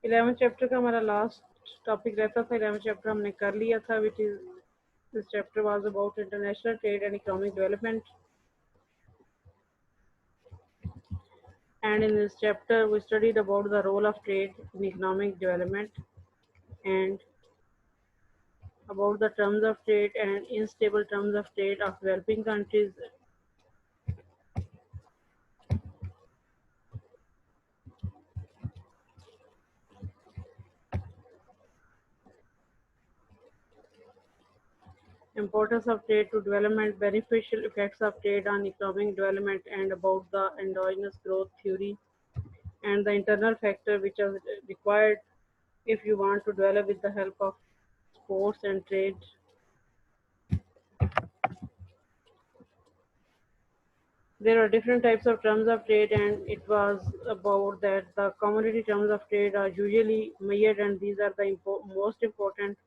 11 chapter का हमारा last topic रहता था। 11 चैप्टर हमने कर लिया था, which is this chapter was about international trade and economic development, and in this chapter we studied about the role of trade in economic development and about the terms of trade and unstable terms of trade of developing countries. Importance of trade to development, beneficial effects of trade on economic development, and about the endogenous growth theory and the internal factor which are required if you want to develop with the help of sports and trade. There are different types of terms of trade, and it was about that the commodity terms of trade are usually measured, and these are the most important,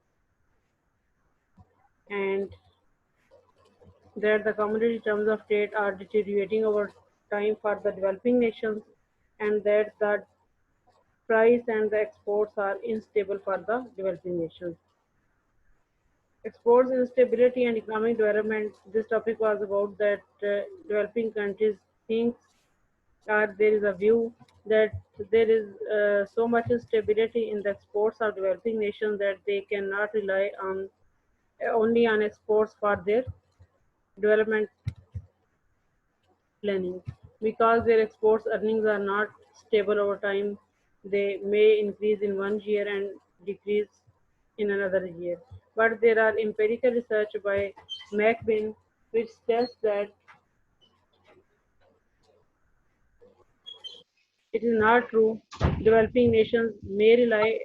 and that the commodity terms of trade are deteriorating over time for the developing nations, and that the price and the exports are unstable for the developing nations. Exports instability and economic development. This topic was about that developing countries think, or there is a view that there is so much instability in the exports of developing nations that they cannot rely on only on exports for their development planning. Because their exports earnings are not stable over time, they may increase in one year and decrease in another year. But there are empirical research by McBain which tests that it is not true. Developing nations may rely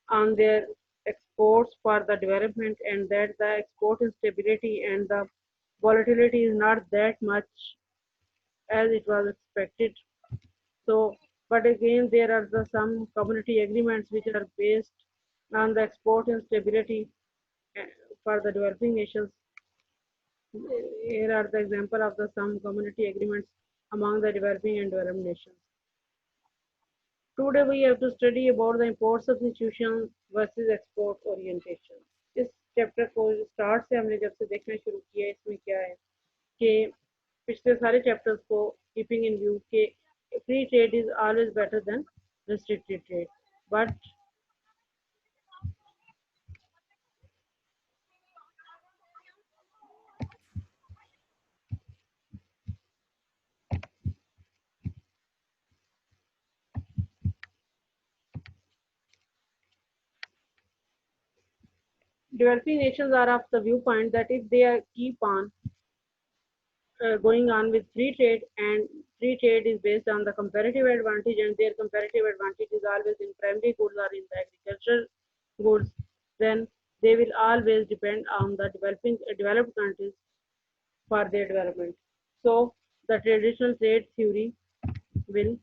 on their exports for the development, and that the export instability and the volatility is not that much as it was expected. So, but again, there are some community agreements which are based on the export instability uh, for the developing nations. Here are the example of the some community agreements among the developing and developed nations. Today we have to study about the import substitution versus export orientation. इस chapter को start से हमने जब से देखना शुरू किया, इसमें क्या है कि पिछले सारे चैप्टर्स को कीपिंग इन व्यू के free trade is always better than restricted trade, but developing nations are of the viewpoint that if they keep on going on with free trade, and free trade is based on the comparative advantage, and their comparative advantage is always in primary goods or in the agricultural goods, then they will always depend on the developed countries for their development. So the traditional trade theory will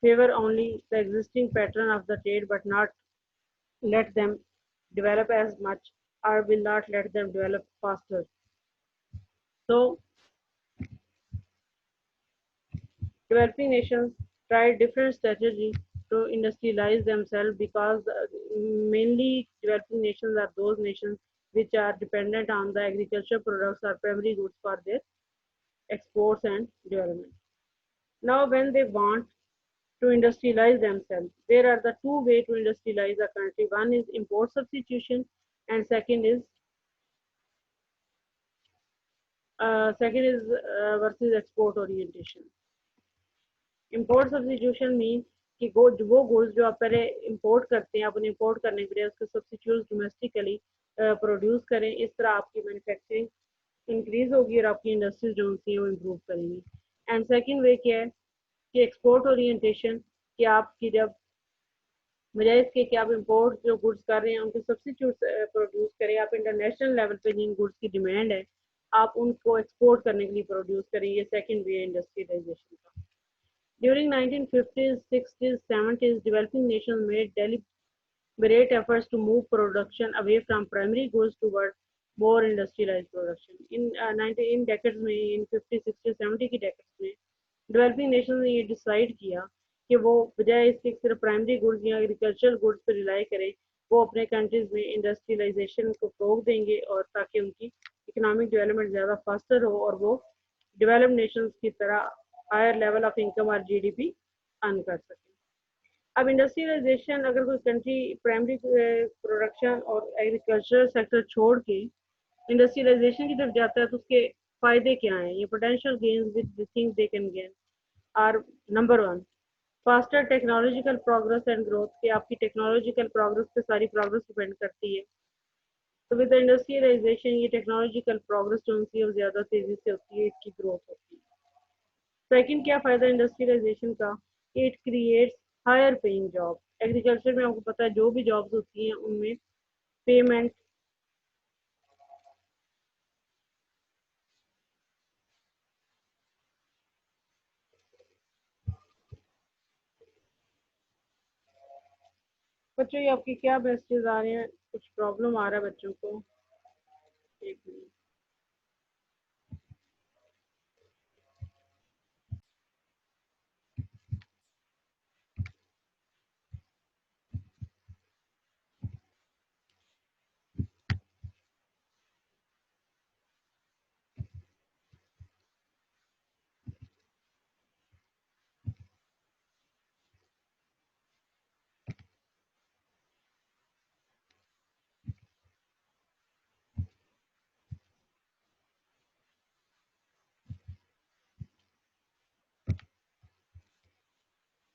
favor only the existing pattern of the trade but not let them develop as much, or will not let them develop faster. So developing nations try different strategies to industrialize themselves, because mainly developing nations are those nations which are dependent on the agricultural products or primary goods for their exports and development. Now, when they want to industrialize themselves, there are the two ways to industrialize a country. One is import substitution, and second is versus export orientation. Import substitution mean कि वो goods जो आप पहले import करते हैं, आप उन्हें import करने के लिए उसके सब्सिट्यूट डोमेस्टिकली प्रोड्यूस करें, इस तरह आपकी मैन्युफैक्चरिंग इंक्रीज होगी और आपकी इंडस्ट्रीज जो होती हैं वो इम्प्रूव करेंगी. एंड सेकेंड वे क्या है कि एक्सपोर्ट ओरिएंटेशन, कि आपकी जब बजाय इसके कि आप इंपोर्ट जो गुड्स कर रहे हैं उनके सब्सिट्यूट प्रोड्यूस करें, आप इंटरनेशनल लेवल पे जिन गुड्स की डिमांड है आप उनको एक्सपोर्ट करने के लिए प्रोड्यूस करें. ये सेकेंड वे है इंडस्ट्रियलाइजेशन का. During 1950s, 60s, 70s, developing nations made deliberate efforts to move production away from primary goods toward more industrialized production. In decades में, in 50, 60, 70 की decades में developing nations ने ये decide किया कि वो बजाय इसके सिर्फ प्राइमरी गुड्स या एग्रीकल्चरल गुड्स पर रिलाई करें, वो अपने कंट्रीज में इंडस्ट्रियलाइजेशन को फ़रोग़ देंगे और ताकि उनकी इकोनॉमिक डेवलपमेंट ज़्यादा फास्टर हो और वो डेवलप्ड नेशंस की तरह हायर लेवल ऑफ इनकम और जीडीपी अर्न कर सकें। अब इंडस्ट्रियलाइजेशन, अगर कोई कंट्री प्राइमरी प्रोडक्शन और एग्रीकल्चर सेक्टर छोड़ के इंडस्ट्रियलाइजेशन की तरफ जाता है तो उसके फायदे क्या हैं? ये potential gains with the things they can gain are: number one, faster technological progress and growth, कि आपकी टेक्नोलॉजिकल प्रोग्रेस पे सारी प्रोग्रेस डिपेंड करती है। तो विद इंडस्ट्रियलाइजेशन ये टेक्नोलॉजिकल प्रोग्रेस जो उनकी और ज़्यादा तेज़ी से होती है, इसकी ग्रोथ होती है। सेकंड, क्या फ़ायदा इंडस्ट्रियलाइजेशन का? It creates higher paying job. Agriculture में आपको पता है जो भी जॉब्स होती हैं उनमें पेमेंट बच्चों, ये आपकी क्या मैसेजेस आ रहे हैं? कुछ प्रॉब्लम आ रहा है बच्चों को? एक मिनट।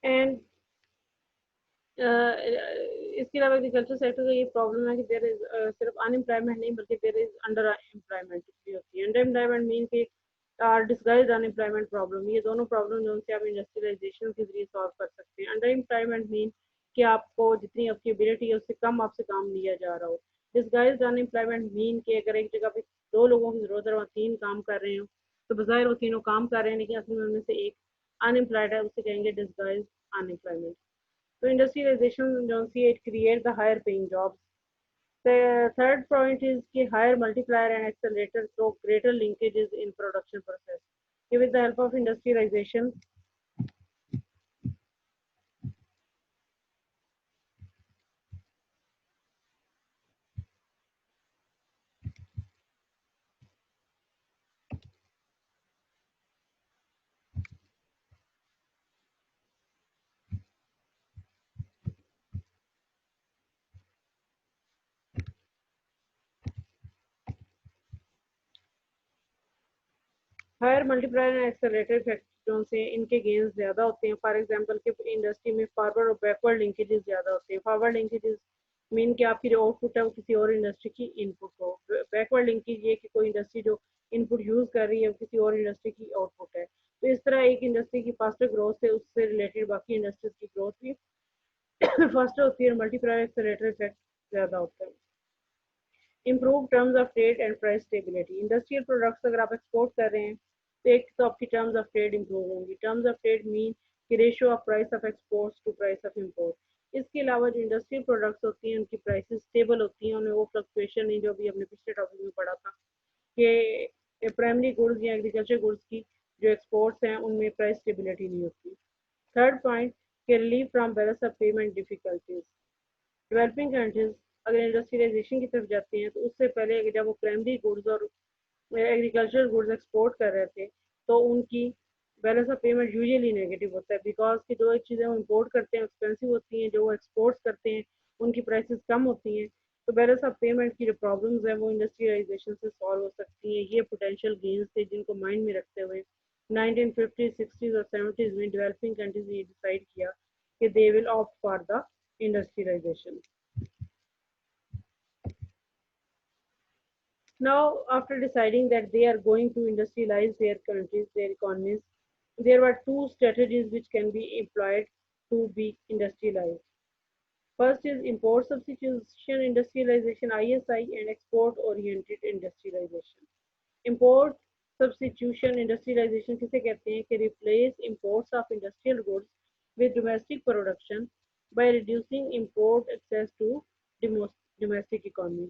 एंड इसके अलावा एग्रीकल्चर सेक्टर का ये प्रॉब्लम है कि देर इज सिर्फ अनएम्प्लॉयमेंट नहीं बल्कि देर इज अंडर एम्प्लॉयमेंट भी होती है। अंडर एम्प्लॉयमेंट मीन कि डिस्गाइज अनएम्प्लॉयमेंट प्रॉब्लम, ये दोनों प्रॉब्लम जो उनसे आप इंडस्ट्रियलाइजेशन के जरिए सॉल्व कर सकते हैं। अंडर एम्प्लॉयमेंट मीन कि आपको जितनी आपकी एबिलिटी है उससे कम आपसे काम लिया जा रहा हो। डिस्गाइज अनएम्प्लॉयमेंट मीन कि अगर एक जगह पे दो लोगों की जरूरत है, वहाँ तीन काम कर रहे हो, तो बाहर वो तीनों काम कर रहे हैं लेकिन असल में उनमें से एक अनएम्प्लॉयड है, उसे कहेंगे disguise unemployment. So industrialization, don't see it create the higher paying jobs. The third point is the higher multiplier and accelerator through greater linkages in production process. With the help of industrialization, higher multiplier and accelerator फैक्टरों से इनके gains ज़्यादा होते हैं। For example कि industry में forward और backward linkages ज़्यादा होते हैं। फॉरवर्ड लिंकेजेस मीन कि आपकी जो आउटपुट है वो किसी और इंडस्ट्री की इनपुट हो। बैकवर्ड लिंकेज ये कि कोई इंडस्ट्री जो इनपुट यूज़ कर रही है वो किसी और इंडस्ट्री की आउटपुट है। तो इस तरह एक इंडस्ट्री की फास्टर ग्रोथ है उससे रिलेटेड बाकी इंडस्ट्रीज की ग्रोथ भी फास्टर होती है। मल्टीप्लायर एक्सेलरेटर इफेक्ट ज़्यादा होता है। Improve terms of trade and price stability, industrial products अगर आप एक्सपोर्ट कर रहे हैं तो एक तो आपकी टर्म्स ऑफ ट्रेड इम्प्रूव होंगी। टर्म्स ऑफ ट्रेड मीन कि ratio of price of exports to price of import. इसके अलावा जो इंडस्ट्रियल प्रोडक्ट्स होती हैं उनकी प्राइसेस स्टेबल होती हैं, उनमें वो फ्लक्चुएशन नहीं जो अभी हमने पिछले टॉपिक में पढ़ा था कि प्राइमरी गुड्स या एग्रीकल्चर गुड्स की जो एक्सपोर्ट्स हैं उनमें प्राइस स्टेबिलिटी नहीं होती। थर्ड पॉइंट के relief from balance of payment difficulties. Developing countries अगर इंडस्ट्रियलाइजेशन की तरफ जाते हैं तो उससे पहले जब वो प्राइमरी गुड्स और एग्रीकल्चर गुड्स एक्सपोर्ट कर रहे थे तो उनकी balance of payment usually negative होता है, बिकॉज की जो चीज़ें वो इम्पोर्ट करते हैं एक्सपेंसिव होती हैं, जो वो एक्सपोर्ट्स करते हैं उनकी प्राइसेस कम होती हैं। तो बैलेंस ऑफ पेमेंट की जो प्रॉब्लम्स हैं वो इंडस्ट्रियलाइजेशन से सॉल्व हो सकती हैं। ये पोटेंशियल गेन्स थे जिनको माइंड में रखते हुए 1950, 60s और 70s में डेवलपिंग कंट्रीज ने डिसाइड किया कि they will opt for the industrialization. Now, after deciding that they are going to industrialize their countries, their economies, there were two strategies which can be employed to be industrialized. First is import substitution industrialization (ISI) and export-oriented industrialization. Import substitution industrialization किसे कहते हैं कि replace imports of industrial goods with domestic production by reducing import access to domestic economy.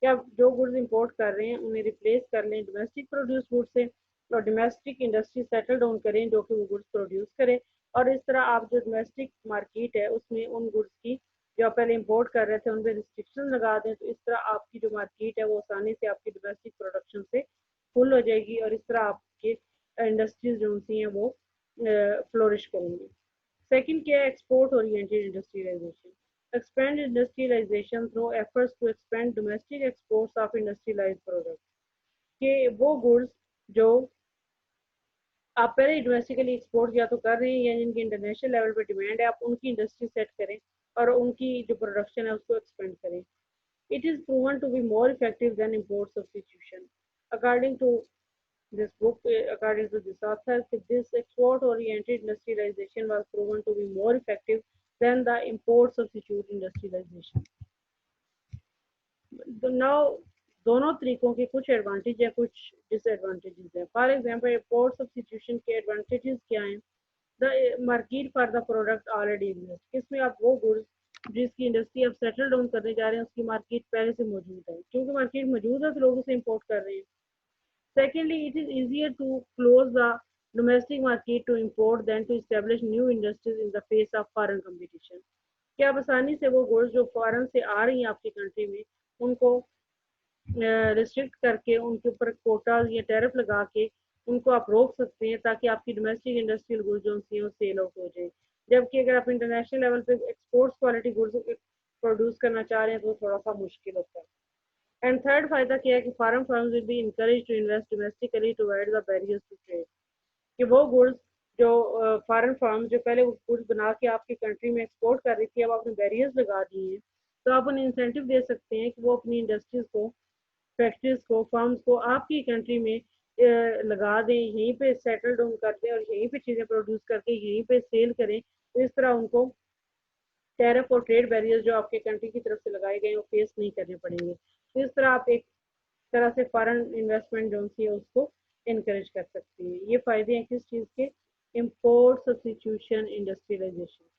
क्या जो goods import कर रहे हैं उन्हें रिप्लेस कर लें डोमेस्टिक प्रोड्यूस गुड्स से और डोमेस्टिक इंडस्ट्री सेटल डाउन करें जो कि वो गुड्स प्रोड्यूस करें और इस तरह आप जो डोमेस्टिक मार्केट है उसमें उन गुड्स की जो आप पहले इंपोर्ट कर रहे थे उन पर रिस्ट्रिक्शन लगा दें, तो इस तरह आपकी जो मार्केट है वो आसानी से आपकी डोमेस्टिक प्रोडक्शन से फुल हो जाएगी और इस तरह आपके इंडस्ट्रीज जो सी हैं वो फ्लोरिश करेंगी। सेकंड क्या है, export oriented industrialization. expand industrialization through efforts to expand domestic exports of industrialized products, कि वो गुड्स जो आप पहले डोमेस्टिकली एक्सपोर्ट या तो कर रहे हैं या जिनकी इंटरनेशनल लेवल पे डिमांड है, आप उनकी इंडस्ट्री सेट करें और उनकी जो प्रोडक्शन है उसको एक्सपेंड करें। It is proven to be more effective than import substitution. According to this book, according to this author, this export-oriented industrialization was proven to be more effective than the import substitute industrialization. तो now दोनों तरीकों के कुछ advantage है, कुछ disadvantages है। For example import substitution के advantages क्या हैं? The market for the product already exist, इसमें आप वो गुड्स जिसकी इंडस्ट्री आप सेटल डाउन करने जा रहे हैं उसकी मार्केट पहले से मौजूद है, क्योंकि मार्केट मौजूद है तो लोग उसे इम्पोर्ट कर रहे हैं। Secondly, it is easier to close the domestic market to import than to establish new industries in the face of foreign competition, कि आप आसानी से वो गुड्स जो फॉरेन से आ रही हैं आपकी कंट्री में उनको रिस्ट्रिक्ट करके उनके ऊपर कोटाज या टैरिफ लगा के उनको आप रोक सकते हैं, ताकि आपकी डोमेस्टिक इंडस्ट्रियल गुड्स जो सी वो सेल आउट हो जाए। जबकि अगर आप इंटरनेशनल लेवल पे एक्सपोर्ट्स क्वालिटी गुड्स प्रोड्यूस करना चाह रहे हैं तो थोड़ा सा मुश्किल होता है। एंड थर्ड फायदा क्या है कि foreign firms will be encourage to invest domestically to avoid the barriers to trade, कि वो गुड्स जो फॉरेन फर्म जो पहले गुड्स बना के आपकी कंट्री में एक्सपोर्ट कर रही थी, अब आपने बैरियर्स लगा दिए हैं, तो आप उन्हें इंसेंटिव दे सकते हैं कि वो अपनी इंडस्ट्रीज को, फैक्ट्रीज को, फर्म्स को आपकी कंट्री में लगा दें, यहीं पे सेटल डाउन कर दें और यहीं पे चीज़ें प्रोड्यूस करके यहीं पे सेल करें। तो इस तरह उनको टैरिफ और ट्रेड बैरियर्स जो आपके कंट्री की तरफ से लगाए गए हैं वो फेस नहीं करने पड़ेंगे। तो इस तरह आप एक तरह से फॉरेन इन्वेस्टमेंट जो है उसको इनकरेज कर सकते हैं। ये फायदे हैं किस चीज़ के? इम्पोर्ट सब्स्टिट्यूशन इंडस्ट्रियलाइजेशन के।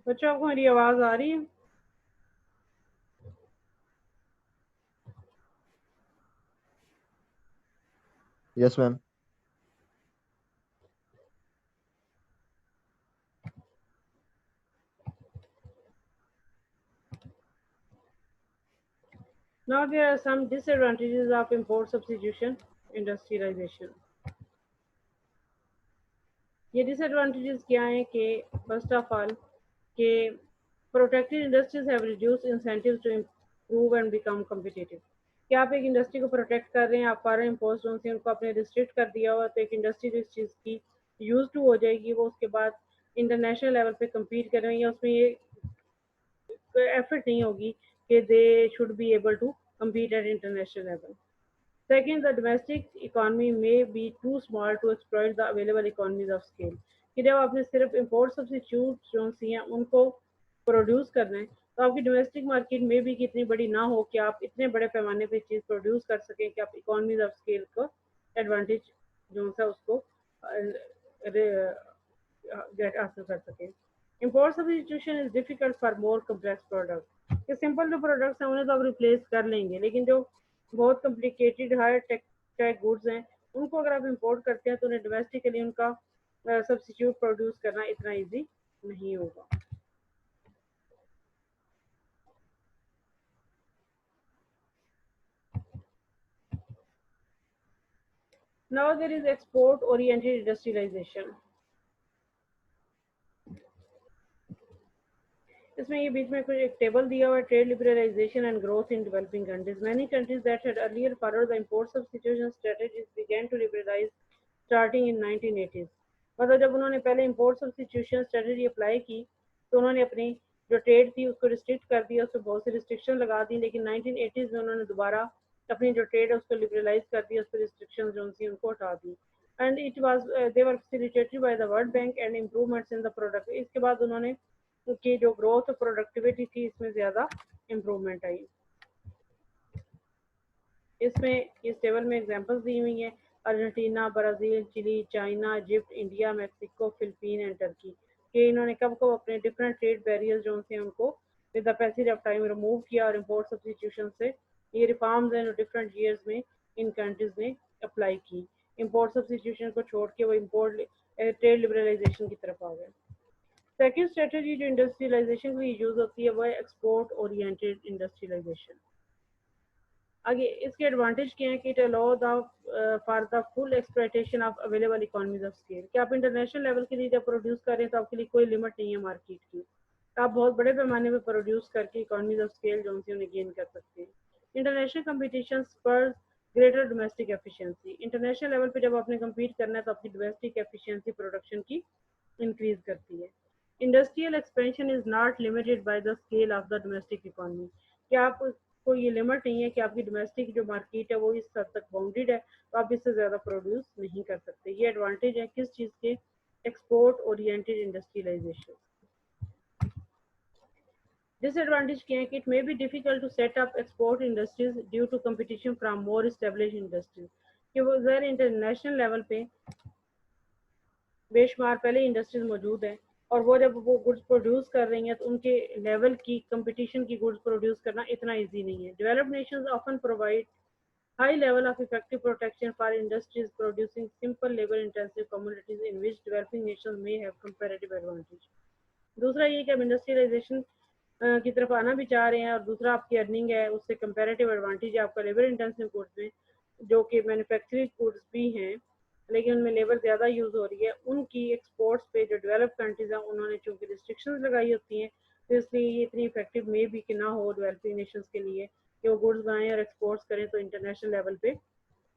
बच्चों आपको मेरी आवाज़ आ रही है? Yes ma'am. Now there are some disadvantages of import substitution industrialization. ये डिसएडवांटेजेस क्या हैं कि फर्स्ट ऑफ ऑल कि protected industries have reduce incentives to improve and become competitive, कि आप एक इंडस्ट्री को प्रोटेक्ट कर रहे हैं, आप फॉरेन इम्पोर्ट्स से उनको आपने रिस्ट्रिक्ट कर दिया हुआ, तो एक इंडस्ट्री जो इस चीज़ की यूज टू हो जाएगी वो उसके बाद इंटरनेशनल लेवल पे कम्पीट करेंगे, उसमें ये एफर्ट नहीं होगी कि they should be able to compete at international level. Second, the domestic economy may be too small to exploit the available economies of scale, कि जब आपने सिर्फ इम्पोर्ट सब्सिट्यूट जो सी हैं उनको प्रोड्यूस करना है, तो आपकी डोमेस्टिक मार्केट में भी कितनी बड़ी ना हो कि आप इतने बड़े पैमाने पे चीज़ प्रोड्यूस कर सकें कि आप इकोनॉमीज ऑफ स्केल को एडवांटेज जो है उसको गेट हासिल कर सकें। Import substitution is difficult for more complex product. ये सिंपल जो प्रोडक्ट्स हैं उन्हें तो आप रिप्लेस कर लेंगे, लेकिन जो बहुत कॉम्प्लिकेटेड हायर टेक गुड्स हैं उनको अगर आप इम्पोर्ट करते हैं तो उन्हें डोमेस्टिकली उनका सब्स्टिट्यूट प्रोड्यूस करना इतना ईजी नहीं होगा। Now there is export oriented industrialization. इसमें ये बीच में कुछ एक टेबल दिया हुआ है, trade liberalization and growth in developing countries. Many countries that had earlier followed the import substitution strategies began to liberalize starting in 1980s। मतलब जब उन्होंने पहले इंपोर्ट सब्स्टिट्यूशन स्ट्रेटजी अप्लाई की तो उन्होंने अपनी जो ट्रेड थी उसको रिस्ट्रिक्ट कर दिया, उसको बहुत सी रिस्ट्रिक्शन लगा दी, लेकिन 1980s में उन्होंने दोबारा अपनी जो ट्रेड है उसको लिबरलाइज कर दिया, उस पर रिस्ट्रिक्शन जो थी उनको हटा दी। And it was they were facilitated by the World Bank and improvements in the product. इसके बाद उन्होंने की जो ग्रोथ प्रोडक्टिविटी थी इसमें ज़्यादा इम्प्रूवमेंट आई। इसमें इस टेबल में एग्जांपल्स दी हुई हैं, Argentina, Brazil, Chile, China, Egypt, India, Mexico, Philippine and Turkey, कि इन्होंने कब कब अपने डिफरेंट ट्रेड बैरियर्स जो थे उनको with the passage of time remove किया और इम्पोर्ट सब्स्टिट्यूशन से ये रिफॉर्म्स हैं जो डिफरेंट ईयर्स में इन कंट्रीज ने अप्लाई की। इम्पोर्ट सब्स्टिट्यूशन को छोड़ के वो इम्पोर्ट ट्रेड लिबरलाइजेशन की तरफ आ गए। सेकेंड स्ट्रेटजी जो इंडस्ट्रियलाइजेशन के लिए यूज होती है वो है एक्सपोर्ट ओरिएंटेड इंडस्ट्रियलाइजेशन। आगे इसके एडवांटेज क्या है कि it allow the for the full exploitation of available economies of scale, कि आप इंटरनेशनल लेवल के लिए जब प्रोड्यूस कर रहे हैं तो आपके लिए कोई लिमिट नहीं है मार्केट की, तो आप बहुत बड़े पैमाने पर प्रोड्यूस करके इकोनॉमीज ऑफ स्केल जो उन्हें गेन कर सकते हैं। इंटरनेशनल कंपटीशन पर greater domestic efficiency, international level पे जब आपने कम्पीट करना है तो आपकी डोमेस्टिक एफिशिएंसी प्रोडक्शन की इंक्रीज करती है। Industrial expansion is not limited by the scale of the domestic economy, कि आप को ये लिमिट नहीं है कि आपकी डोमेस्टिक जो मार्केट है वो इस हद तक बाउंडेड है तो आप इससे ज़्यादा प्रोड्यूस नहीं कर सकते। ये एडवांटेज है किस चीज़ के, एक्सपोर्ट ओरिएंटेड इंडस्ट्रियलाइजेशन। डिसएडवांटेज क्या है कि it may be difficult to set up export industries due to competition from more establish industries, कि वो ज़र इंटरनेशनल लेवल पे बेशुमार पहले इंडस्ट्रीज मौजूद हैं और वो जब वो गुड्स प्रोड्यूस कर रही हैं तो उनके लेवल की कंपटीशन की गुड्स प्रोड्यूस करना इतना ईजी नहीं है। Developed Nations often provide high level of effective protection for industries producing simple labor intensive commodities in which developing nations may have comparative advantage। दूसरा ये कि आप इंडस्ट्रियलाइजेशन की तरफ आना भी चाह रहे हैं और दूसरा आपकी अर्निंग है उससे कंपैरेटिव एडवांटेज है आपका लेबर इंटेंसिव गुड्स में, जो कि मैन्युफैक्चरिंग गुड्स भी हैं लेकिन उनमें लेबर ज़्यादा यूज़ हो रही है, उनकी एक्सपोर्ट्स पे जो डेवलप कंट्रीज़ हैं उन्होंने चूँकि रिस्ट्रिक्शंस लगाई होती हैं तो इसलिए ये इतनी इफेक्टिव में भी कि ना हो डेवलपिंग नेशंस के लिए कि वो गुड्स बनाएं और एक्सपोर्ट्स करें, तो इंटरनेशनल लेवल पे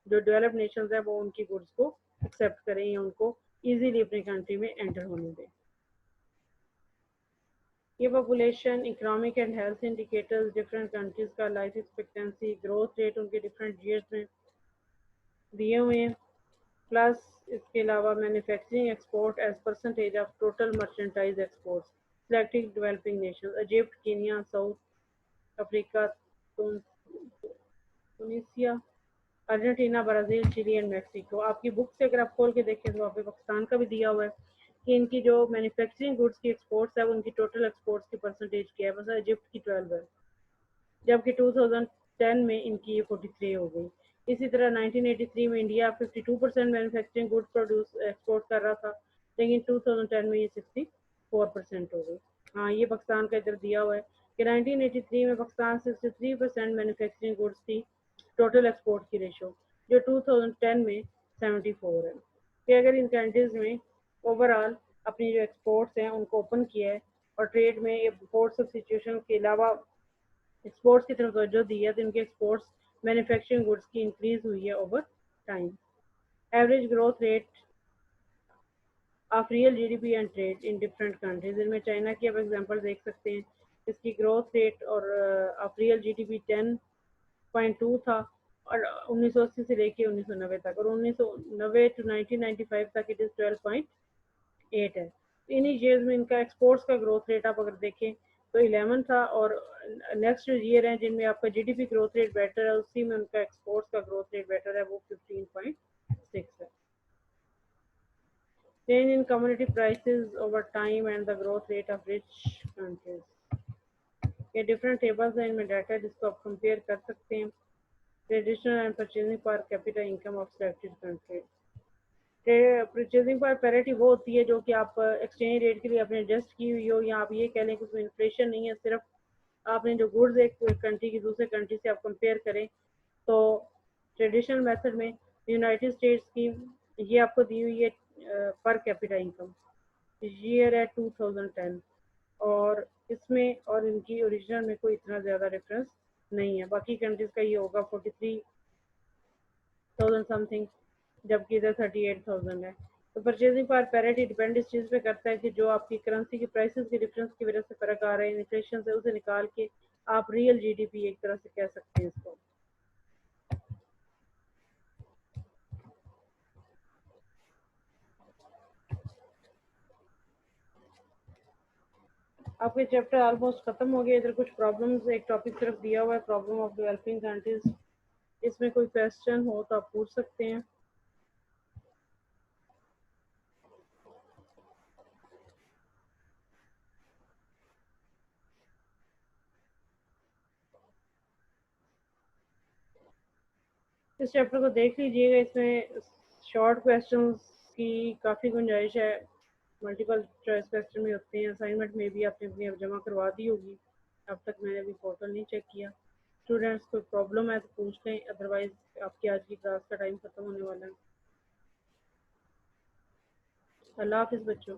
जो डेवलप नेशंस हैं वो उनकी गुड्स को एक्सेप्ट करें या उनको ईजीली अपनी कंट्री में एंटर होने दें। ये population, economic and health indicators, different countries का लाइफ एक्सपेक्टेंसी, ग्रोथ रेट उनके डिफरेंट ईयर्स में दिए हुए हैं, प्लस इसके अलावा manufacturing export as percentage of total merchandise exports, selected developing nation, Egypt, Kenya, South Africa, Tunisia, Argentina, Brazil, Chile and Mexico. आपकी book से अगर आप खोल के देखें तो वहाँ पे पाकिस्तान का भी दिया हुआ है कि इनकी जो मैन्युफैक्चरिंग गुड्स की एक्सपोर्ट्स है उनकी टोटल एक्सपोर्ट्स की परसेंटेज क्या है, बस इजिप्ट की 12 है जबकि 2010 में इनकी ये 43 हो गई। इसी तरह 1983 में India 52% manufacturing goods produce export कर रहा था लेकिन 2010 में ये 64% हो गई। हाँ ये पाकिस्तान का इधर दिया हुआ है कि 1983 में पाकिस्तान 63% मैन्युफैक्चरिंग गुड्स थी टोटल एक्सपोर्ट की रेशो, जो 2010 में 74 है। कि अगर इन कंट्रीज़ में ओवरऑल अपनी जो एक्सपोर्ट्स हैं उनको ओपन किया है और ट्रेड में इम्पोर्ट सब्स्टिट्यूशन के अलावा एक्सपोर्ट्स की तरफ तवज्जो दी है तो इनके एक्सपोर्ट्स मैन्युफैक्चरिंग गुड्स की इंक्रीज हुई है over time. Average growth rate of real GDP and trade in different countries, इनमें चाइना की आप एग्जांपल देख सकते हैं, इसकी ग्रोथ रेट और ऑफ रियल जीडीपी 10.2 था और 1980 से लेके 1990 तक, और 1990 टू 1995 तक इट इज़ 12.8 है। इन्हीं ईयर्स में इनका एक्सपोर्ट्स का ग्रोथ रेट आप अगर देखें तो 11 था और नेक्स्ट ईयर है जिनमें आपका जीडीपी ग्रोथ रेट बेटर है उसी में उनका एक्सपोर्ट्स का ग्रोथ रेट बेटर है, वो 15.6 है। change in commodity prices over time and the growth rate of rich countries. ये डिफरेंट टेबल्स हैं, इनमें डाटा जिसको आप कंपेयर कर सकते हैं. Traditional and purchasing per capita income of selected country. Purchasing पर पैरिटी वो होती है जो कि आप एक्सचेंज रेट के लिए आपने एडजस्ट की हुई हो, या आप ये कह लें कि उसमें इन्फ्लेशन नहीं है, सिर्फ आपने जो गुड्स एक कंट्री की दूसरे कंट्री से आप कंपेयर करें. तो ट्रेडिशनल मेथड में यूनाइटेड स्टेट्स की ये आपको दी हुई है पर कैपिटा इनकम, ईयर है 2010, और इसमें और इनकी ओरिजिनल में कोई इतना ज़्यादा डिफरेंस नहीं है. बाकी कंट्रीज़ का ये होगा 43,000 समथिंग, जबकि इधर 38,000 है. तो परचेजिंग पावर पैरिटी डिपेंड इस चीज़ पे करता है कि जो आपकी करेंसी की प्राइसेस के डिफरेंस की वजह से फ़र्क आ रहा है इन्फ्लेशन से, उसे निकाल के आप रियल जीडीपी एक तरह से कह सकते हैं इसको. आपके चैप्टर ऑलमोस्ट खत्म हो गया. इधर कुछ प्रॉब्लम्स, एक टॉपिक सिर्फ दिया हुआ है, प्रॉब्लम ऑफ डेवलपिंग कंट्रीज. इसमें कोई क्वेश्चन हो तो आप पूछ सकते हैं. इस चैप्टर को देख लीजिएगा, इसमें शॉर्ट क्वेश्चंस की काफ़ी गुंजाइश है. मल्टीपल चॉइस क्वेश्चन भी होते हैं. असाइनमेंट में भी आपने अपनी अब जमा करवा दी होगी. अब तक मैंने अभी पोर्टल नहीं चेक किया. स्टूडेंट्स कोई प्रॉब्लम है तो पूछ लें, अदरवाइज आपकी आज की क्लास का टाइम खत्म होने वाला है. अल्लाह हाफिज़ बच्चों.